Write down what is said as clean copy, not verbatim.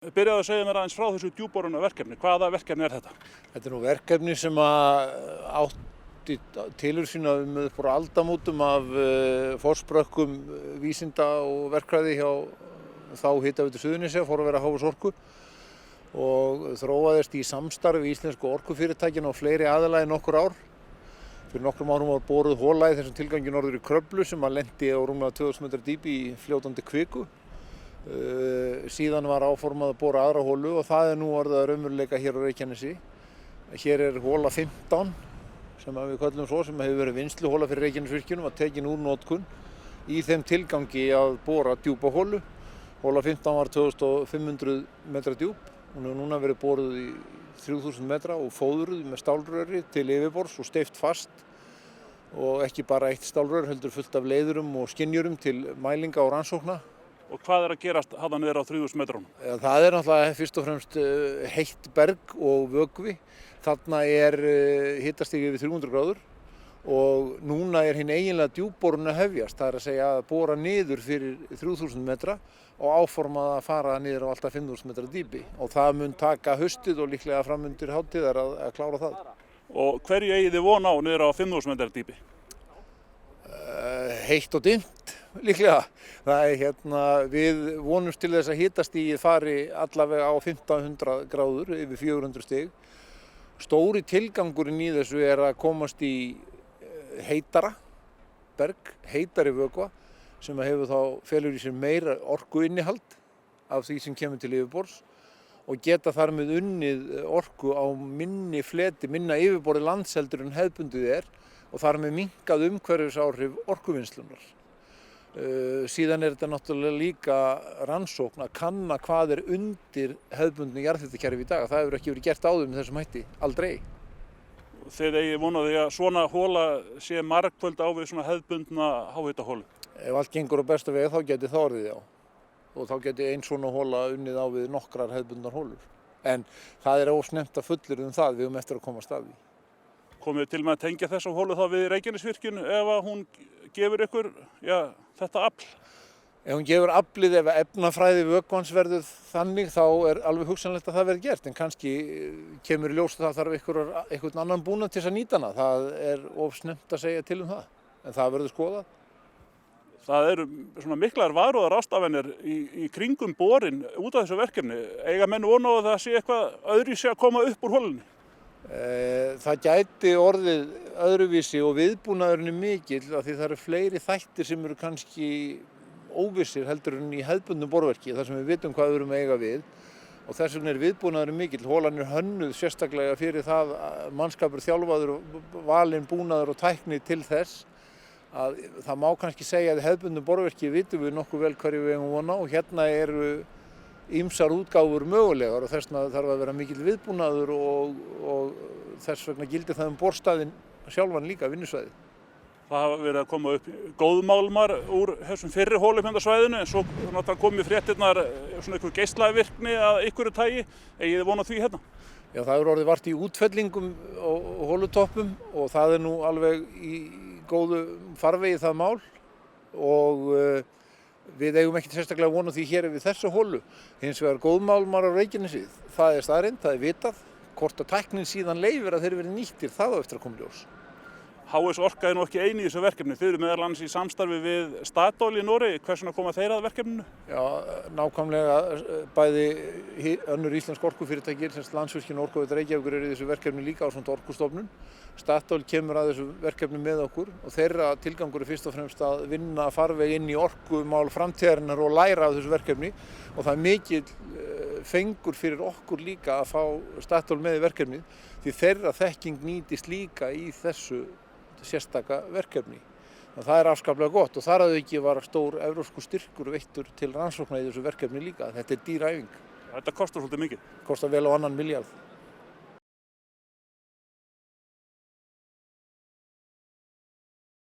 Byrjaðu að segja mér aðeins frá þessu djúpborunarverkefni. Hvaða verkefni er þetta? Þetta er nú verkefni sem átti tilurð sína upp úr aldamótum af forspörkum vísinda og verkfræði hjá þá Hitaveitu Suðurnesja, fór að vera Háfs Orku og þróaðist í samstarfi íslensku orkufyrirtækin og fleiri aðila í nokkur ár. Fyrir nokkrum árum var boruð hola í þessum tilgangi norður í Kröflu sem lenti á rúmlega 2000 metra dýpi í fljótandi kviku. Síðan var áformað að bora aðra holu og það er nú orðið að raunveruleika hér á Reykjanesi. Hér er hola 15 sem við köllum svo, sem hefur verið vinnsluhola fyrir Reykjanesvirkjun, var tekin úr notkun í þeim tilgangi að bora djúpa holu. Hola 15 var 2500 metra djúp. Hún hefur núna verið boruð í 3000 metra og fóðruð með stálröri til yfirborðs og steypt fast. Og ekki bara eitt stálrör, heldur fullt af leiðurum og skynjurum til mælinga og rannsókna. Og hvað er að gerast þarna niður á 3000 metrunum? Það er náttúrulega fyrst og fremst heitt berg og vökvi. Þarna er hitastig yfir 300 gráður og núna er hinn eiginlega djúpborun að hefjast. Það er að segja að bora niður fyrir 3000 metra og áformað að fara niður á alltaf 5000 metra dýpi. Og það mun taka haustið og líklega framundir hátíðar að klára það. Og hverju eigið þið von á niður á 5000 metra dýpi? Heitt og dimmt, líklega. Það er við vonumst til þess að hitastigið fari allavega á 1500 gráður, yfir 400 stig. Stóri tilgangurinn í þessu er að komast í heitara berg, heitari vökva, sem felur í sér meira orkuinnihald af því sem kemur til yfirborðs og geta þar með unnið orku á minni fleti, minna yfirborði lands heldur en hefðbundið er og þar með minnkað umhverfisáhrif orkuvinnslunar. Síðan er þetta náttúrulega líka rannsókn að kanna hvað er undir hefðbundnu jarðhitakerfi í dag. Það hefur ekki verið gert áður með þessum hætti, aldrei. Þið eigið von á því að svona hola sé margföld á við svona hefðbundna háhitaholu? Ef allt gengur á besta veg þá geti það orðið, já. Og þá geti ein svona hola unnið á við nokkrar hefðbundnar holur. En það er ósnemmt að fullyrða það, við höfum eftir að komast að því. Komið til með að tengja þessa holu þá við Reykjanesvirkjun ef að hún gefur ykkur þetta afl? Ef hún gefur aflið, ef efnafræði vökvans verður þannig, þá er alveg hugsanlegt að það verði gert. En kannski kemur í ljós að það þarf einhvern annan búnað til þess að nýta hana. Það er of snemmt að segja til það. En það verður skoðað. Það eru svona miklar varúðarráðstafanir í kringum borin út af þessu verkefni. Eiga menn von á að það sé eitthvað öðruvísi að koma upp úr holunni? Það gæti orðið öðruvísi og viðbúnaðurinn er mikill af því það eru fleiri þættir sem eru kannski óvissir heldur en í hefðbundnu borverki þar sem við vitum hvað við erum að eiga við og þess vegna er viðbúnaðurinn mikill. Holan er hönnuð sérstaklega fyrir það mannskapur þjálfaður og valinn búnaður og tækni til þess að það má kannski segja að í hefðbundnu borverki vitum við nokkuð vel hverju við eigum von á og hérna eru ýmsar útgáfur mögulegar og þess vegna þarf að vera mikill viðbúnaður og þess vegna gildir það borstaðinn sjálfan líka vinnusvæði. Það hafa verið að koma upp góðmálmar úr þessum fyrri holum hérna á svæðinu en svo komið fréttirnar svona einhver geislavirkni að einhverju tagi. Eigið þið von á því hérna? Já, það hefur orðið vart í útfellingum og holutoppum og það er nú alveg í góðu farvegi það mál og við eigum ekki sérstaklega von á því hér við þessa holu. Hins vegar góðmálmar á Reykjanesi, það er staðreynd, það er vitað. Hvort að tæknin síðan leyfir að þeir verið nýttir, það á eftir að koma í ljós. HS Orka er nú ekki eini í þessu verkefni. Þið eru meðal annars í samstarfi við Statoil í Noregi. Hvers vegna koma þeir að verkefninu? Já, nákvæmlega bæði önnur íslensk orkufyrirtæki, Landsvirkjun og Orkuveita Reykjavíkur eru í þessu verkefni líka ásamt Orkustofnun. Statoil kemur að þessu verkefni með okkur og þeirra tilgangur er fyrst og fremst að vinna farveg inn í orkumál framtíðarinnar og læra af þessu verkefni og það er mikill fengur fyrir okkur líka að fá Statoil með í verkefnið því þeirra þekking nýtist líka í þessu sérstaka verkefni. Það er afskaplega gott og þar að auki var stór evrópskur styrkur veittur til rannsókna í þessu verkefni líka. Þetta er dýr æfing. Þetta kostar svolítið mikið? Kostar vel á 2 milljarð.